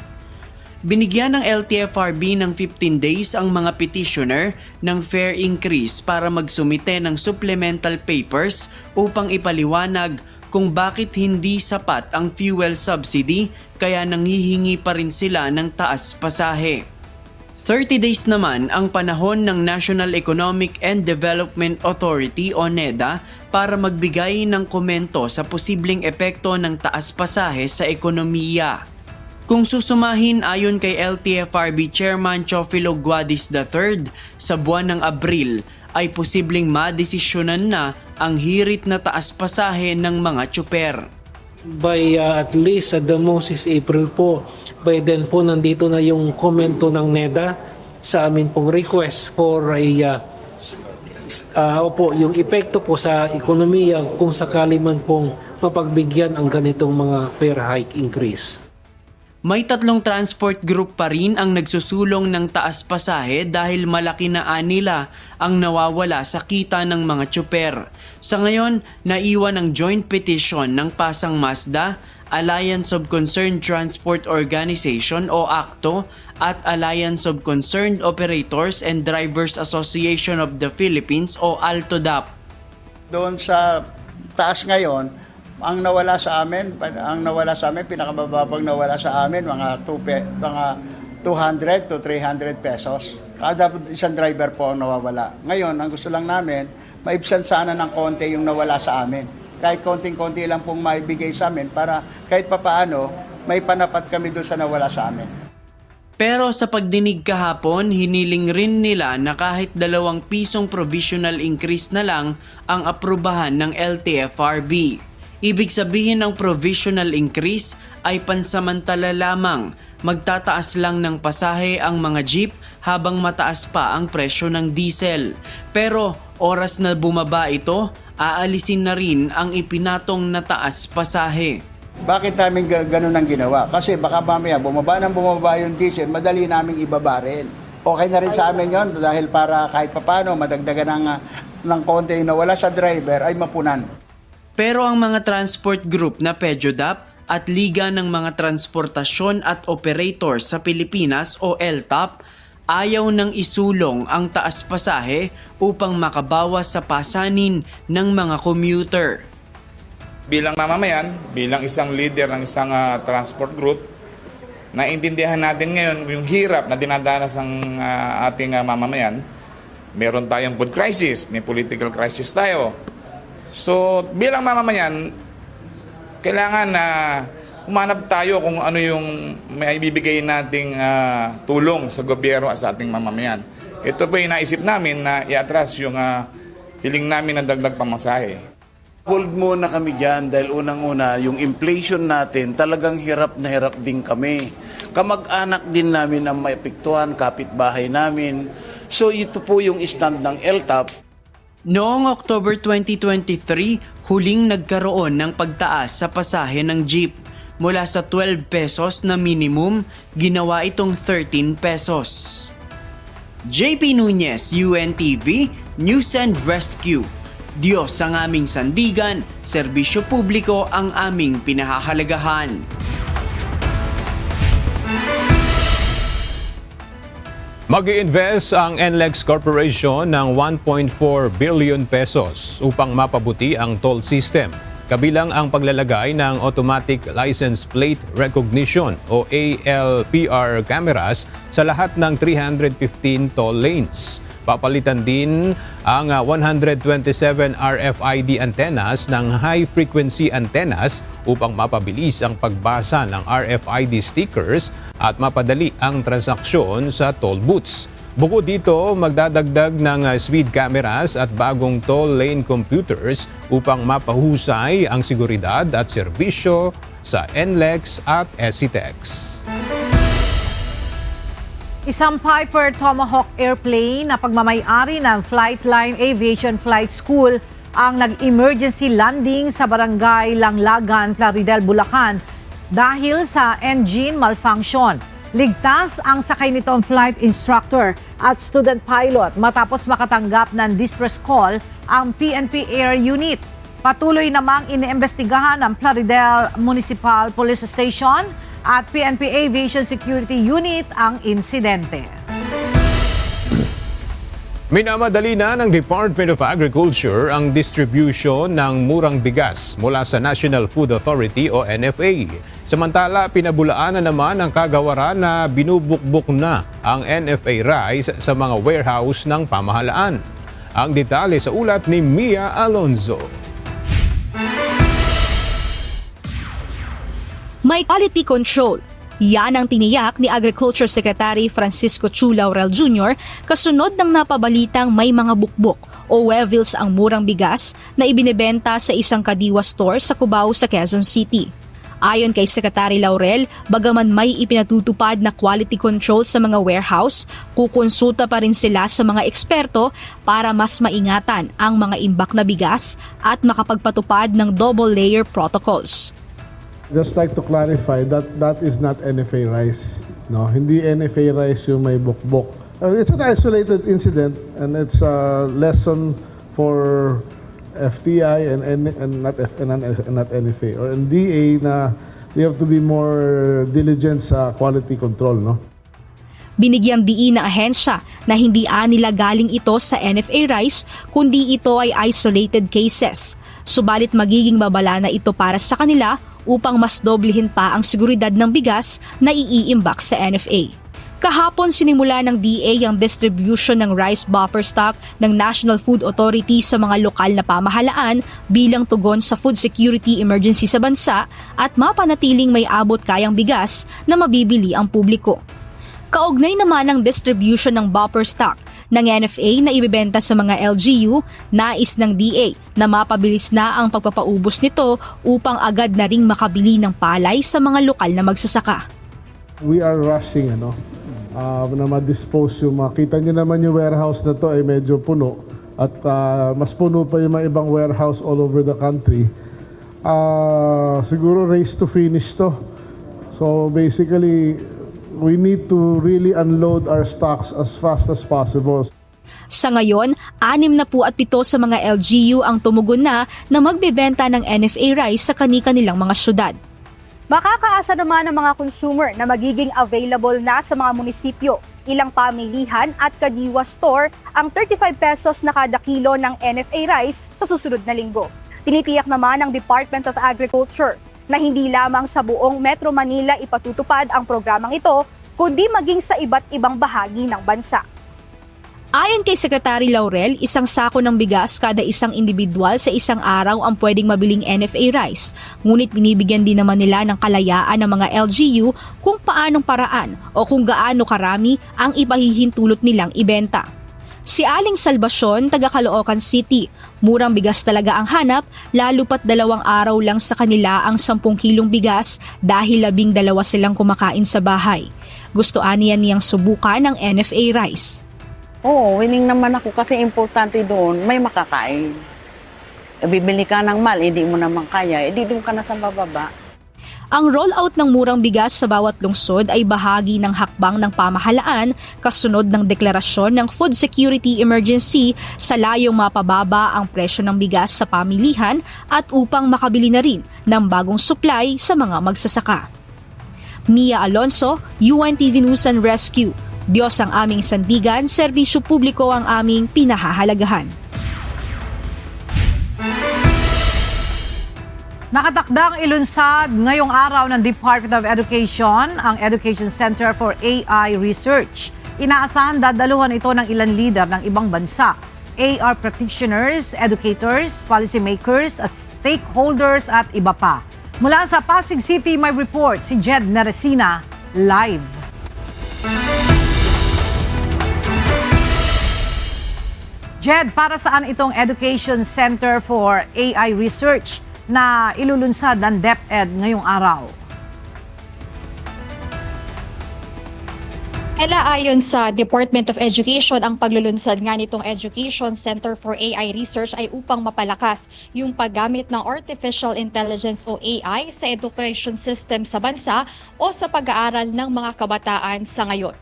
Binigyan ng LTFRB ng 15 days ang mga petitioner ng fare increase para magsumite ng supplemental papers upang ipaliwanag kung bakit hindi sapat ang fuel subsidy kaya nanghihingi pa rin sila ng taas pasahe. 30 days naman ang panahon ng National Economic and Development Authority o NEDA para magbigay ng komento sa posibleng epekto ng taas pasahe sa ekonomiya. Kung susumahin ayon kay LTFRB Chairman Chofilo Guadis III, sa buwan ng Abril ay posibleng madesisyonan na ang hirit na taas pasahe ng mga tsuper. By at least at the most is April po. By then po nandito na yung komento ng NEDA sa amin pong request for yung epekto po sa ekonomiya kung sakali man pong mapagbigyan ang ganitong mga fare hike increase. May 3 transport group pa rin ang nagsusulong ng taas pasahe dahil malaki na nila ang nawawala sa kita ng mga tsuper. Sa ngayon, naiwan ang joint petition ng Pasang Mazda, Alliance of Concerned Transport Organization o ACTO at Alliance of Concerned Operators and Drivers Association of the Philippines o ALTODAP. Doon sa taas ngayon, ang nawala sa amin, pinakamababang nawala sa amin, mga 200 to 300 pesos. Kada isang driver po ang nawawala. Ngayon, ang gusto lang namin, maibsan sana ng konti yung nawala sa amin. Kahit konting-konti lang pong maibigay sa amin para kahit papaano, may panapat kami doon sa nawala sa amin. Pero sa pagdinig kahapon, hiniling rin nila na kahit 2 pisong provisional increase na lang ang aprubahan ng LTFRB. Ibig sabihin ng provisional increase ay pansamantala lamang, magtataas lang ng pasahe ang mga jeep habang mataas pa ang presyo ng diesel. Pero oras na bumaba ito, aalisin na rin ang ipinatong na taas pasahe. Bakit namin ganun ang ginawa? Kasi baka mamaya bumaba yung diesel, madali naming ibaba rin. Okay na rin sa amin yon dahil para kahit papano madagdagan ng konti na wala sa driver ay mapunan. Pero ang mga transport group na PEJODAP at Liga ng mga Transportasyon at Operators sa Pilipinas o LTAP ayaw nang isulong ang taas pasahe upang makabawas sa pasanin ng mga commuter. Bilang mamamayan, bilang isang leader ng isang transport group, naintindihan natin ngayon yung hirap na dinadanas ng ating mamamayan. Meron tayong food crisis, may political crisis tayo. So bilang mamamayan, kailangan na humanap tayo kung ano yung may ibibigay nating tulong sa gobyerno at sa ating mamamayan. Ito po yung naisip namin na i-atras yung hiling namin ng dagdag pamasahe. Hold muna kami dyan dahil unang-una, yung inflation natin, talagang hirap na hirap din kami. Kamag-anak din namin ang maepektuhan, kapitbahay namin. So ito po yung stand ng LTAP. Noong October 2023, huling nagkaroon ng pagtaas sa pasahe ng jeep. Mula sa 12 pesos na minimum, ginawa itong 13 pesos. JP Nunez, UNTV, News and Rescue. Diyos ang aming sandigan, serbisyo publiko ang aming pinahahalagahan. Mag-i-invest ang NLEX Corporation ng 1.4 billion pesos upang mapabuti ang toll system. Kabilang ang paglalagay ng Automatic License Plate Recognition o ALPR cameras sa lahat ng 315 toll lanes. Papalitan din ang 127 RFID antennas ng high-frequency antennas upang mapabilis ang pagbasa ng RFID stickers at mapadali ang transaksyon sa toll booths. Bukod dito, magdadagdag ng speed cameras at bagong toll lane computers upang mapahusay ang seguridad at serbisyo sa NLEX at SCTEX. Isang Piper Tomahawk airplane na pagmamay-ari ng Flightline Aviation Flight School ang nag-emergency landing sa barangay Langlagan, Plaridel, Bulacan dahil sa engine malfunction. Ligtas ang sakay nitong flight instructor at student pilot matapos makatanggap ng distress call ang PNP Air Unit. Patuloy namang iniimbestigahan ng Plaridel Municipal Police Station at PNP Aviation Security Unit ang insidente. Minamadali na ng Department of Agriculture ang distribution ng murang bigas mula sa National Food Authority o NFA. Samantala, pinabulaan na naman ang kagawaran na binubukbok na ang NFA rice sa mga warehouse ng pamahalaan. Ang detalye sa ulat ni Mia Alonzo. May quality control. Yan ang tiniyak ni Agriculture Secretary Francisco Chu Laurel Jr. kasunod ng napabalitang may mga bukbok o wevils ang murang bigas na ibinebenta sa isang Kadiwa store sa Cubao sa Quezon City. Ayon kay Secretary Laurel, bagaman may ipinatutupad na quality control sa mga warehouse, kukonsulta pa rin sila sa mga eksperto para mas maingatan ang mga imbak na bigas at makapagpatupad ng double layer protocols. Just like to clarify that is not NFA rice. No, hindi NFA rice yung may bukbok. It's an isolated incident and it's a lesson for FTI and not NFA or NDA na we have to be more diligent sa quality control, no? Binigyang diin ng ahensya na hindi nila galing ito sa NFA rice kundi ito ay isolated cases. Subalit magiging babala na ito para sa kanila upang mas doblehin pa ang seguridad ng bigas na iiimbak sa NFA. Kahapon sinimula ng DA ang distribution ng rice buffer stock ng National Food Authority sa mga lokal na pamahalaan bilang tugon sa food security emergency sa bansa at mapanatiling may abot kayang bigas na mabibili ang publiko. Kaugnay naman ng distribution ng buffer stock ng NFA na ibebenta sa mga LGU, nais ng DA na mapabilis na ang pagpapaubos nito upang agad na ring makabili ng palay sa mga lokal na magsasaka. We are rushing na ma-dispose yung makita nyo naman yung warehouse na to ay medyo puno at mas puno pa yung mga ibang warehouse all over the country. Siguro race to finish to. So basically, we need to really unload our stocks as fast as possible. Sa ngayon, 67 sa mga LGU ang tumugon na magbebenta ng NFA rice sa kani-kanilang mga syudad. Makakaasa naman ng mga consumer na magiging available na sa mga munisipyo, ilang pamilihan at kadiwa store ang 35 pesos na kada kilo ng NFA rice sa susunod na linggo. Tinitiyak naman ng Department of Agriculture na hindi lamang sa buong Metro Manila ipatutupad ang programang ito, kundi maging sa iba't ibang bahagi ng bansa. Ayon kay Secretary Laurel, isang sako ng bigas kada isang individual sa isang araw ang pwedeng mabiling NFA rice. Ngunit binibigyan din naman nila ng kalayaan ng mga LGU kung paanong paraan o kung gaano karami ang ipahihintulot nilang ibenta. Si Aling Salvacion, taga Caloocan City, murang bigas talaga ang hanap, lalo pat 2 araw lang sa kanila ang 10 kilong bigas dahil 12 silang kumakain sa bahay. Gusto aniya niyang subukan ang NFA rice. Oo, winning naman ako kasi importante doon, may makakain. Bibili ka ng mal, hindi mo naman kaya, doon ka na sa bababa. Ang rollout ng murang bigas sa bawat lungsod ay bahagi ng hakbang ng pamahalaan kasunod ng deklarasyon ng Food Security Emergency sa layong mapababa ang presyo ng bigas sa pamilihan at upang makabili na rin ng bagong supply sa mga magsasaka. Mia Alonso, UNTV News and Rescue. Diyos ang aming sandigan, serbisyo publiko ang aming pinahahalagahan. Nakatakdang ilunsad ngayong araw ng Department of Education ang Education Center for AI Research. Inaasahan dadaluhan ito ng ilang leader ng ibang bansa, AR practitioners, educators, policymakers at stakeholders at iba pa. Mula sa Pasig City, may report si Jed Neresina live. Jed, para saan itong Education Center for AI Research na ilulunsad ng DepEd ngayong araw? Ayon sa Department of Education, ang paglulunsad nga nitong Education Center for AI Research ay upang mapalakas yung paggamit ng Artificial Intelligence o AI sa education system sa bansa o sa pag-aaral ng mga kabataan sa ngayon.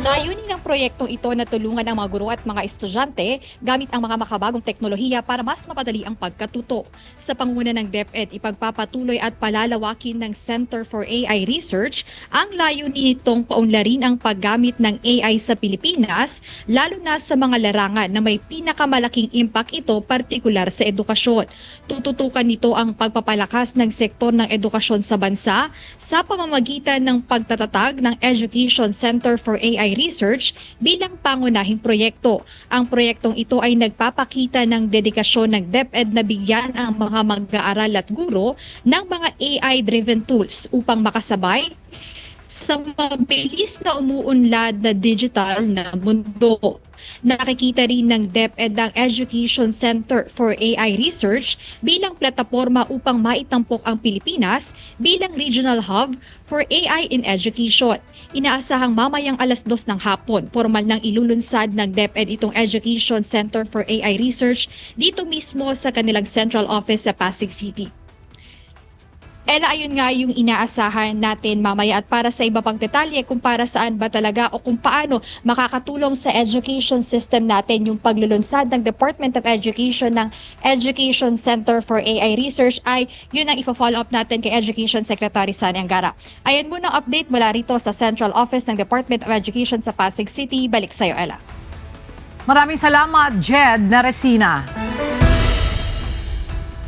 Layunin ng proyektong ito na tulungan ang mga guro at mga estudyante gamit ang mga makabagong teknolohiya para mas mapadali ang pagkatuto. Sa panguna ng DepEd, ipagpapatuloy at palalawakin ng Center for AI Research ang layunin nitong paunlarin ang paggamit ng AI sa Pilipinas, lalo na sa mga larangan na may pinakamalaking impact ito, partikular sa edukasyon. Tututukan nito ang pagpapalakas ng sektor ng edukasyon sa bansa sa pamamagitan ng pagtatatag ng Education Center for AI Research bilang pangunahing proyekto. Ang proyektong ito ay nagpapakita ng dedikasyon ng DepEd na bigyan ang mga mag-aaral at guro ng mga AI-driven tools upang makasabay sa mabilis na umuunlad na digital na mundo. Nakikita rin ng DepEd ang Education Center for AI Research bilang plataporma upang maitampok ang Pilipinas bilang regional hub for AI in education. Inaasahang mamayang 2:00 ng hapon, formal nang ilulunsad ng DepEd itong Education Center for AI Research dito mismo sa kanilang central office sa Pasig City. Ayun nga yung inaasahan natin mamaya, at para sa iba pang detalye kung para saan ba talaga o kung paano makakatulong sa education system natin yung paglulunsad ng Department of Education ng Education Center for AI Research, ay yun ang ipo-follow up natin kay Education Secretary Sani Angara. Ayan muna ang update mula rito sa Central Office ng Department of Education sa Pasig City. Balik sa'yo, Ella. Maraming salamat, Jed Neresina.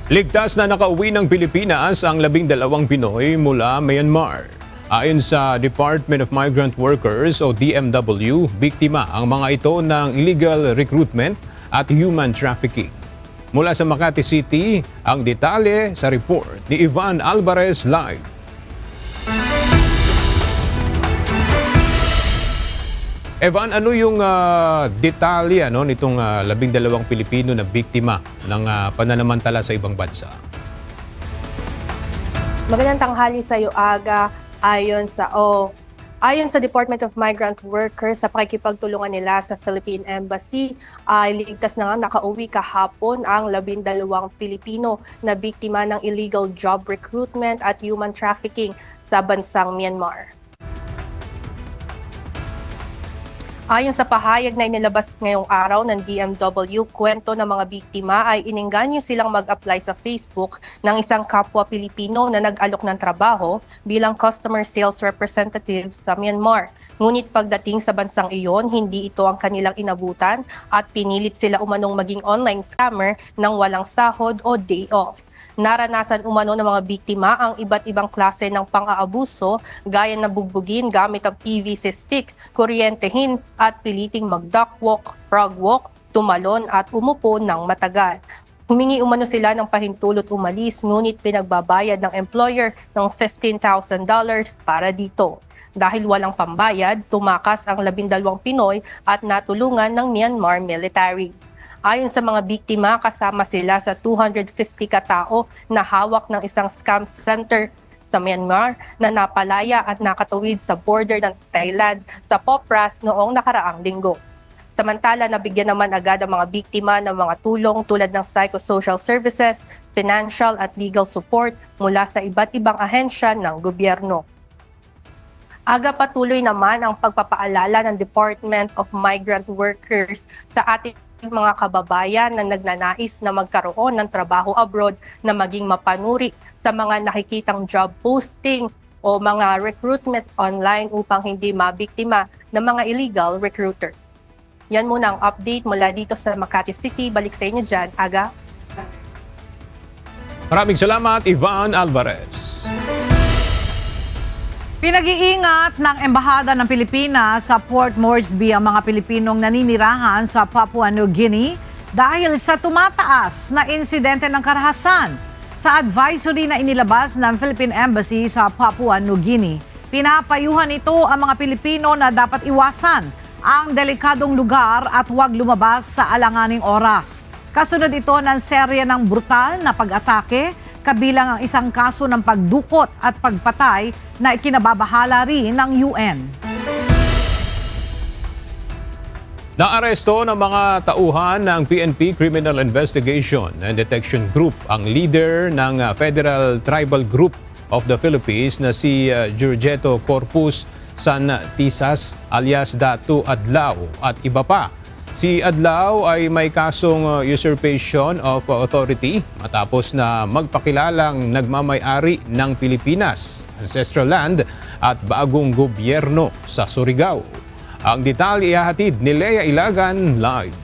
Ligtas na nakauwi ng Pilipinas ang 12 Pinoy mula Myanmar. Ayon sa Department of Migrant Workers o DMW, biktima ang mga ito ng illegal recruitment at human trafficking. Mula sa Makati City, ang detalye sa report ni Ivan Alvarez live. Evan, ano yung detalye nitong 12 Pilipino na biktima ng pananamantala sa ibang bansa? Magandang tanghali sa iyo, Aga. Ayon sa Department of Migrant Workers, sa pakikipagtulungan nila sa Philippine Embassy, ay ligtas na nga nakauwi kahapon ang 12 Pilipino na biktima ng illegal job recruitment at human trafficking sa bansang Myanmar. Ayon sa pahayag na inilabas ngayong araw ng DMW, kwento ng mga biktima ay inengganyo silang mag-apply sa Facebook ng isang kapwa Pilipino na nag-alok ng trabaho bilang customer sales representative sa Myanmar. Ngunit pagdating sa bansang iyon, hindi ito ang kanilang inabutan at pinilit sila umanong maging online scammer ng walang sahod o day off. Naranasan umano ng mga biktima ang iba't ibang klase ng pang-aabuso gaya ng bugbugin gamit ang PVC stick, kuryentehin at piliting mag-duck walk, frog walk, tumalon at umupo ng matagal. Humingi umano sila ng pahintulot umalis ngunit pinagbabayad ng employer ng $15,000 para dito. Dahil walang pambayad, tumakas ang 12 Pinoy at natulungan ng Myanmar military. Ayon sa mga biktima, kasama sila sa 250 katao na hawak ng isang scam center sa Myanmar na napalaya at nakatawid sa border ng Thailand sa Popras noong nakaraang linggo. Samantala, nabigyan naman agad ang mga biktima ng mga tulong tulad ng psychosocial services, financial at legal support mula sa iba't ibang ahensya ng gobyerno. Aga patuloy naman ang pagpapaalala ng Department of Migrant Workers sa ating mga kababayan na nagnanais na magkaroon ng trabaho abroad na maging mapanuri sa mga nakikitang job posting o mga recruitment online upang hindi mabiktima ng mga illegal recruiter. Yan muna ang update mula dito sa Makati City. Balik sa inyo dyan, Aga. Maraming salamat, Ivan Alvarez. Pinag-iingat ng Embahada ng Pilipinas sa Port Moresby ang mga Pilipinong naninirahan sa Papua New Guinea dahil sa tumataas na insidente ng karahasan. Sa advisory na inilabas ng Philippine Embassy sa Papua New Guinea, pinapayuhan ito ang mga Pilipino na dapat iwasan ang delikadong lugar at huwag lumabas sa alanganing oras. Kasunod ito ng serye ng brutal na pag-atake, kabilang ang isang kaso ng pagdukot at pagpatay na ikinababahala rin ng UN. Naaresto ng mga tauhan ng PNP Criminal Investigation and Detection Group ang leader ng Federal Tribal Group of the Philippines na si Georgetto Corpus San Tisas alias Datu Adlaw at iba pa. Si Adlaw ay may kasong usurpation of authority matapos na magpakilalang nagmamay-ari ng Pilipinas, ancestral land at bagong gobyerno sa Surigao. Ang detalye ihahatid ni Lea Ilagan live.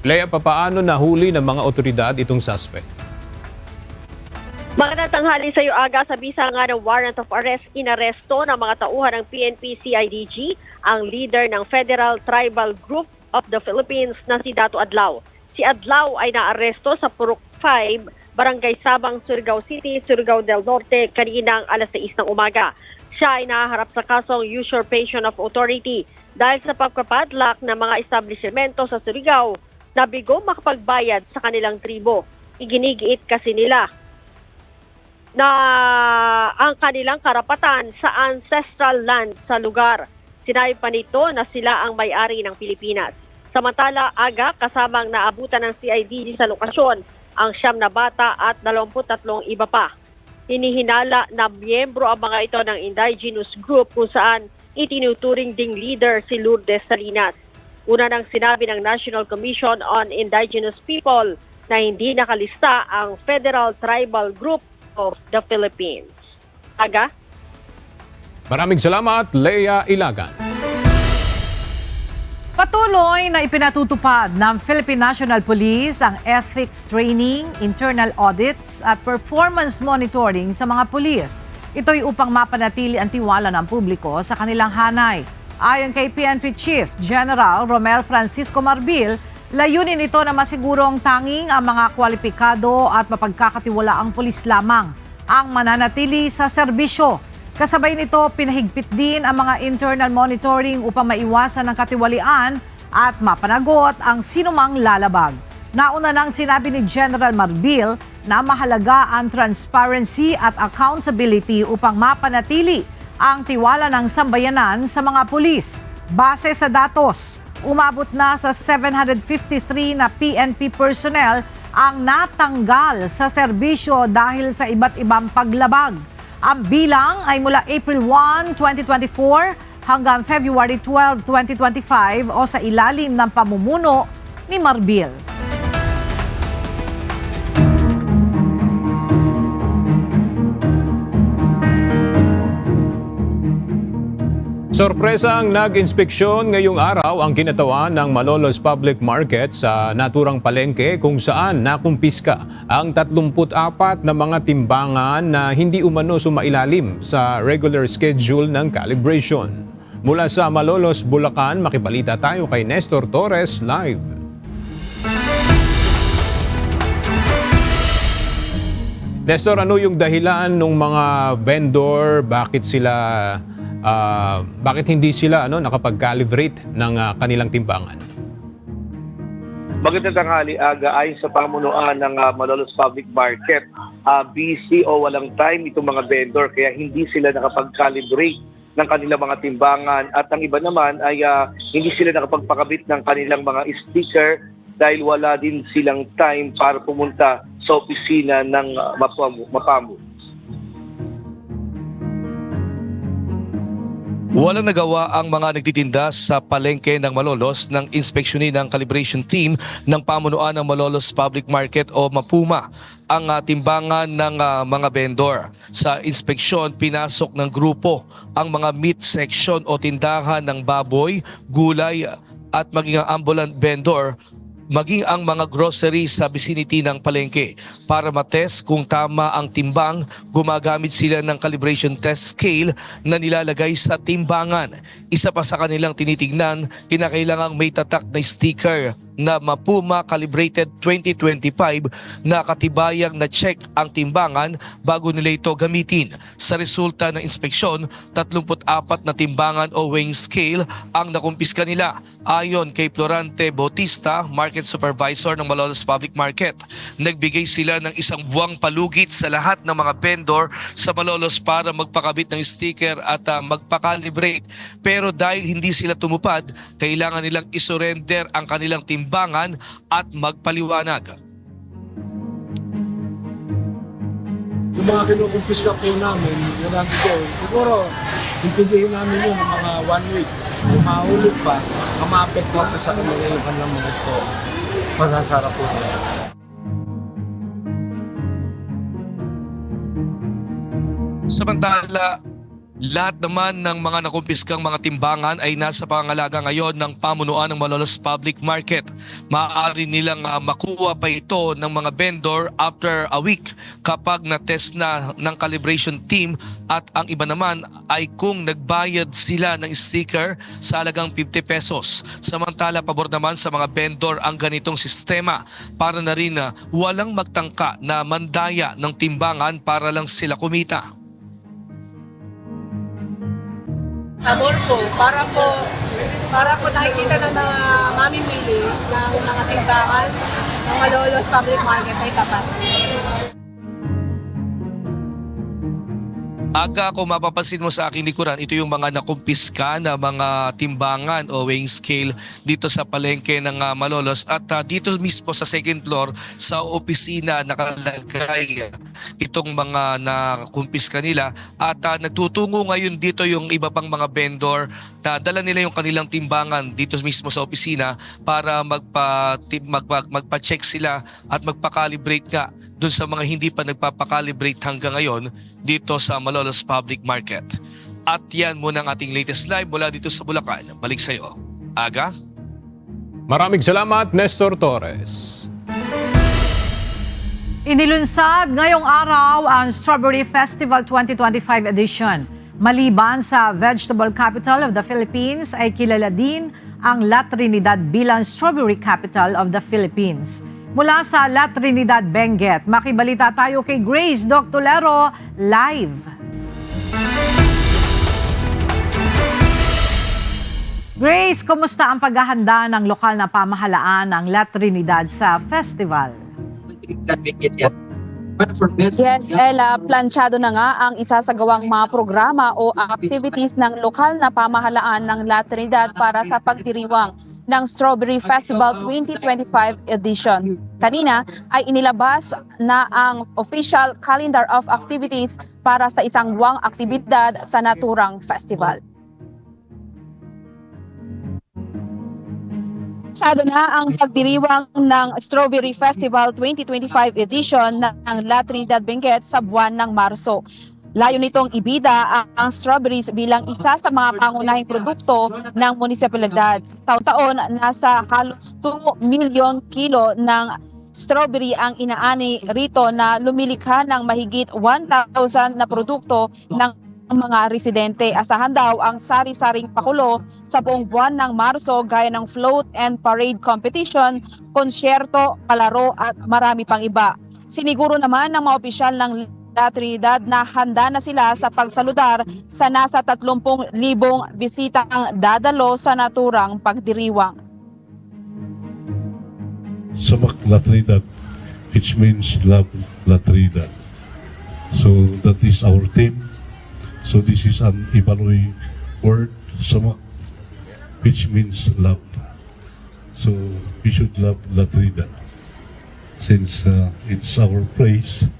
Lea, papaano nahuli ng mga otoridad itong suspect? Magandang tanghali sa iyo, Aga. Sa bisa nga ng warrant of arrest, inaresto ng mga tauhan ng PNP CIDG ang leader ng Federal Tribal Group of the Philippines na si Datu Adlaw. Si Adlaw ay naaresto sa Purok 5, Barangay Sabang, Surigao City, Surigao del Norte kaninang alas 6 ng umaga. Siya ay naharap sa kasong usurpation of authority dahil sa pagpapadlak ng mga establishmento sa Surigao na bigo makapagbayad sa kanilang tribo. Iginigiit kasi nila na ang kanilang karapatan sa ancestral land sa lugar. Sinabi pa nito na sila ang may-ari ng Pilipinas. Samantala, Aga, kasamang naabutan ng CIDG sa lokasyon ang 9 na bata at 23 iba pa. Hinihinala na miyembro ang mga ito ng indigenous group kung saan itinuturing ding leader si Lourdes Salinas. Una nang sinabi ng National Commission on Indigenous People na hindi nakalista ang Federal Tribal Group of the Philippines. Aga? Maraming salamat, Lea Ilagan. Patuloy na ipinatutupad ng Philippine National Police ang ethics training, internal audits at performance monitoring sa mga pulis. Ito'y upang mapanatili ang tiwala ng publiko sa kanilang hanay. Ayon kay PNP Chief General Romel Francisco Marbil, layunin ito na masigurong tanging ang mga kwalipikado at mapagkakatiwalaang pulis lamang ang mananatili sa serbisyo. Kasabay nito, pinahigpit din ang mga internal monitoring upang maiwasan ang katiwalian at mapanagot ang sinumang lalabag. Nauna nang sinabi ni General Marbil na mahalaga ang transparency at accountability upang mapanatili ang tiwala ng sambayanan sa mga pulis. Base sa datos, umabot na sa 753 na PNP personnel ang natanggal sa serbisyo dahil sa iba't ibang paglabag. Ang bilang ay mula April 1, 2024 hanggang February 12, 2025 o sa ilalim ng pamumuno ni Marbil. Sorpresang nag-inspeksyon ngayong araw ang kinatawan ng Malolos Public Market sa naturang palengke kung saan nakumpiska ang 34 na mga timbangan na hindi umano sumailalim sa regular schedule ng calibration. Mula sa Malolos, Bulacan, makibalita tayo kay Nestor Torres live. Nestor, ano yung dahilan ng mga vendor? Bakit hindi sila nakapag-calibrate ng kanilang timbangan? Magandang tanghali, Aga. Ayon sa pamunuan ng Malolos Public Market, busy o walang time itong mga vendor kaya hindi sila nakapag-calibrate ng kanilang mga timbangan at ang iba naman ay hindi sila nakapagpakabit ng kanilang mga sticker dahil wala din silang time para pumunta sa opisina ng Mapamu. Walang nagawa ang mga nagtitinda sa palengke ng Malolos ng inspeksyonin ng calibration team ng pamunuan ng Malolos Public Market o MAPUMA ang timbangan ng mga vendor. Sa inspeksyon, pinasok ng grupo ang mga meat section o tindahan ng baboy, gulay at maging ang ambulant vendor, maging ang mga grocery sa vicinity ng palengke. Para matest kung tama ang timbang, gumagamit sila ng calibration test scale na nilalagay sa timbangan. Isa pa sa kanilang tinitignan, kinakailangang may tatak na sticker na MAPUMA Calibrated 2025 na katibayang na-check ang timbangan bago nila ito gamitin. Sa resulta ng inspeksyon, 34 na timbangan o weighing scale ang nakumpiska nila. Ayon kay Florante Bautista, Market Supervisor ng Malolos Public Market, nagbigay sila ng isang buwang palugit sa lahat ng mga vendor sa Malolos para magpakabit ng sticker at magpakalibrate. Pero dahil hindi sila tumupad, kailangan nilang isurrender ang kanilang timbangan at magpaliwanag. Yung mga kinukumpiska po namin, siguro intindihin namin yun ng mga 1 week. Kung maulit pa, maapektuhan pa sa kanila yung kanilang mga store. Masasara po nila. Samantala, lahat naman ng mga nakumpiskang mga timbangan ay nasa pangangalaga ngayon ng pamunuan ng Malolos Public Market. Maaari nilang makuha pa ito ng mga vendor after a week kapag na-test na ng calibration team at ang iba naman ay kung nagbayad sila ng sticker sa halagang 50 pesos. Samantala, pabor naman sa mga vendor ang ganitong sistema para na rin walang magtangka na mandaya ng timbangan para lang sila kumita. Adolfo, para po nakikita na mga mamimili ng mga tindahan ng Malolos Public Market ay tapat. Aga, kung mapapansin mo sa aking likuran, ito yung mga nakumpiska na mga timbangan o weighing scale dito sa palengke ng Malolos. At dito mismo sa second floor, sa opisina nakalagay itong mga nakumpiska nila. At nagtutungo ngayon dito yung iba pang mga vendor na dala nila yung kanilang timbangan dito mismo sa opisina para magpa-check sila at magpa-calibrate nga doon sa mga hindi pa nagpapa-calibrate hanggang ngayon dito sa Malolos Public Market. At yan muna ang ating latest live mula dito sa Bulacan. Balik sa iyo, Aga. Maraming salamat, Nestor Torres. Inilunsad ngayong araw ang Strawberry Festival 2025 edition. Maliban sa vegetable capital of the Philippines, ay kilala din ang La Trinidad bilang strawberry capital of the Philippines. Mula sa La Trinidad, Benguet, makibalita tayo kay Grace Doctolero live. Grace, kumusta ang paghahanda ng lokal na pamahalaan ng La Trinidad sa festival? Yes, Ella, planchado na nga ang isasagawang mga programa o activities ng lokal na pamahalaan ng La Trinidad para sa pagdiriwang ng Strawberry Festival 2025 edition. Kanina ay inilabas na ang official calendar of activities para sa isang buwang aktibidad sa naturang festival. Planchado na ang pagdiriwang ng Strawberry Festival 2025 edition ng La Trinidad Benguet sa buwan ng Marso. Layo nitong ibida ang strawberries bilang isa sa mga pangunahing produkto ng munisipalidad. Taon-taon, nasa halos 2 milyon kilo ng strawberry ang inaani rito na lumilikha ng mahigit 1,000 na produkto ng mga residente. Asahan daw ang sari-saring pakulo sa buong buwan ng Marso gaya ng float and parade competition, konsyerto, palaro at marami pang iba. Siniguro naman ng mga opisyal ng La Trinidad na handa na sila sa pagsaludar sa nasa 30,000 bisitang dadalo sa naturang pagdiriwang. Samak La Trinidad, which means love La Trinidad. So that is our theme. So this is an Ibanoy word, samak, which means love. So we should love La Trinidad since it's our place.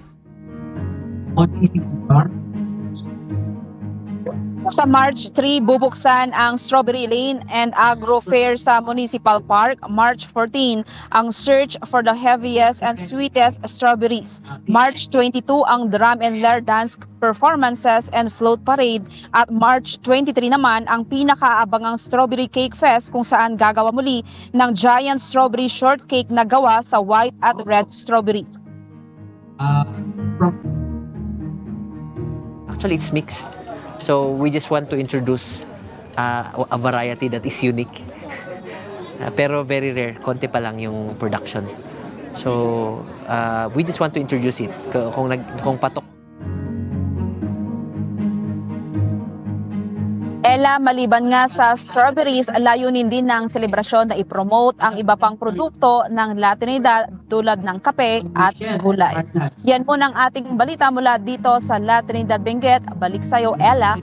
Sa March 3, bubuksan ang Strawberry Lane and Agro Fair sa Municipal Park. March 14, ang Search for the Heaviest and Sweetest Strawberries. March 22, ang Drum and Lyre Dance Performances and Float Parade. At March 23 naman, ang pinakaabangang Strawberry Cake Fest kung saan gagawa muli ng giant strawberry shortcake na gawa sa white at red strawberry. Actually, it's mixed. So we just want to introduce a variety that is unique. Pero very rare, konti pa lang yung production. So we just want to introduce it. Kung patok. Ella, maliban nga sa strawberries, layunin din ng selebrasyon na ipromote ang iba pang produkto ng La Trinidad tulad ng kape at gulay. Yan po ng ating balita mula dito sa La Trinidad Benguet. Balik sa'yo, Ella.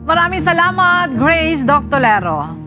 Maraming salamat, Grace Doctolero.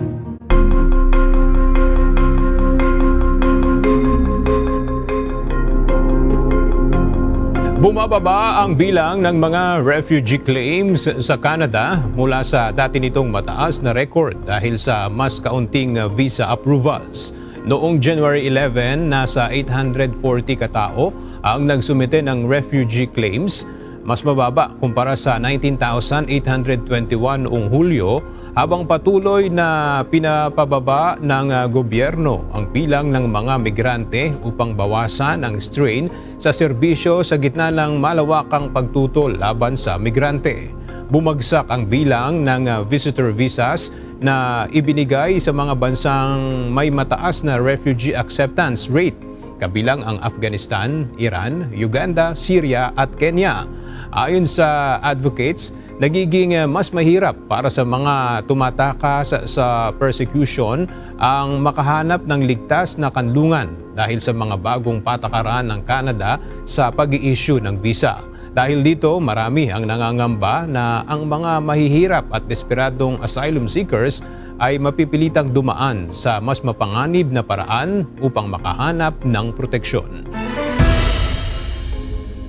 Bumababa ang bilang ng mga refugee claims sa Canada mula sa dati nitong mataas na record dahil sa mas kaunting visa approvals. Noong January 11, nasa 840 katao ang nagsumite ng refugee claims, mas mababa kumpara sa 19,821 noong Hulyo, habang patuloy na pinapababa ng gobyerno ang bilang ng mga migrante upang bawasan ang strain sa serbisyo sa gitna ng malawakang pagtutol laban sa migrante. Bumagsak ang bilang ng visitor visas na ibinigay sa mga bansang may mataas na refugee acceptance rate, kabilang ang Afghanistan, Iran, Uganda, Syria at Kenya. Ayon sa advocates, nagiging mas mahirap para sa mga tumatakas sa persecution ang makahanap ng ligtas na kanlungan dahil sa mga bagong patakaran ng Canada sa pag-i-issue ng visa. Dahil dito, marami ang nangangamba na ang mga mahihirap at desperadong asylum seekers ay mapipilitang dumaan sa mas mapanganib na paraan upang makahanap ng proteksyon.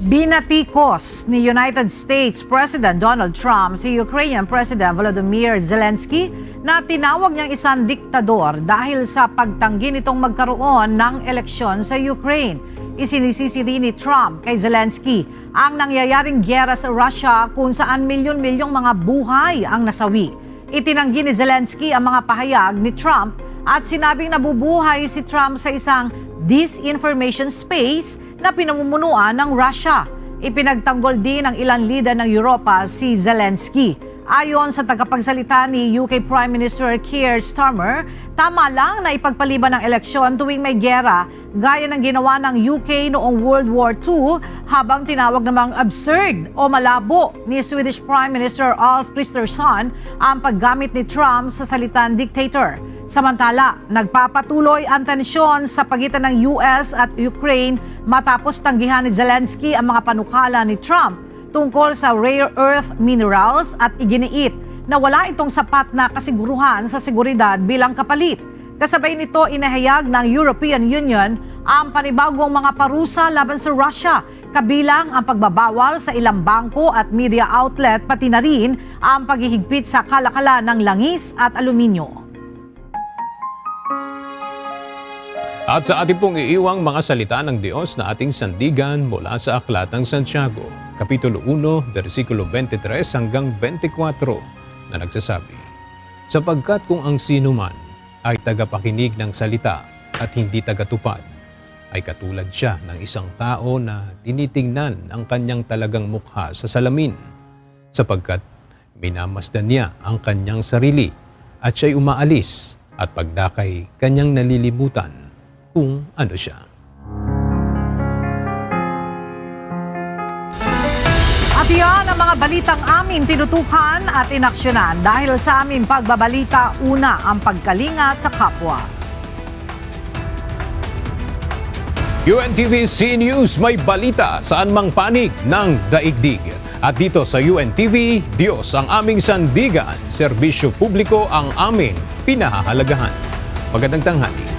Binatikos ni United States President Donald Trump si Ukrainian President Volodymyr Zelensky na tinawag niyang isang diktador dahil sa pagtanggi nitong magkaroon ng eleksyon sa Ukraine. Isinisisi rin ni Trump kay Zelensky ang nangyayaring gyera sa Russia kung saan milyon-milyong mga buhay ang nasawi. Itinanggi ni Zelensky ang mga pahayag ni Trump at sinabing nabubuhay si Trump sa isang disinformation space na pinamumunuan ng Russia. Ipinagtanggol din ng ilang leader ng Europa si Zelensky. Ayon sa tagapagsalita ni UK Prime Minister Keir Starmer, tama lang na ipagpaliban ng eleksyon tuwing may giyera gaya ng ginawa ng UK noong World War II habang tinawag namang absurd o malabo ni Swedish Prime Minister Ulf Kristersson ang paggamit ni Trump sa salitang dictator. Samantala, nagpapatuloy ang tensyon sa pagitan ng US at Ukraine matapos tanggihan ni Zelensky ang mga panukala ni Trump tungkol sa rare earth minerals at iginiit na wala itong sapat na kasiguruhan sa seguridad bilang kapalit. Kasabay nito, inahayag ng European Union ang panibagong mga parusa laban sa Russia, kabilang ang pagbabawal sa ilang bangko at media outlet, pati na rin ang paghihigpit sa kalakalan ng langis at aluminyo. At sa ating pong iiwang mga salita ng Diyos na ating sandigan mula sa Aklat ng Santiago, Kapitulo 1, versikulo 23 hanggang 24 na nagsasabi, sapagkat kung ang sino man ay tagapakinig ng salita at hindi tagatupad, ay katulad siya ng isang tao na tinitingnan ang kanyang talagang mukha sa salamin, sapagkat minamasdan niya ang kanyang sarili at siya'y umaalis at pagdakay kanyang nalilimutan kung ano siya. At yan ang mga balitang amin tinutukan at inaksyonan dahil sa aming pagbabalita, una ang pagkalinga sa kapwa. UNTV C News, may balita saan mang panig ng daigdig. At dito sa UNTV, Diyos ang aming sandigan, serbisyo publiko ang aming pinahahalagahan. Magandang tanghali.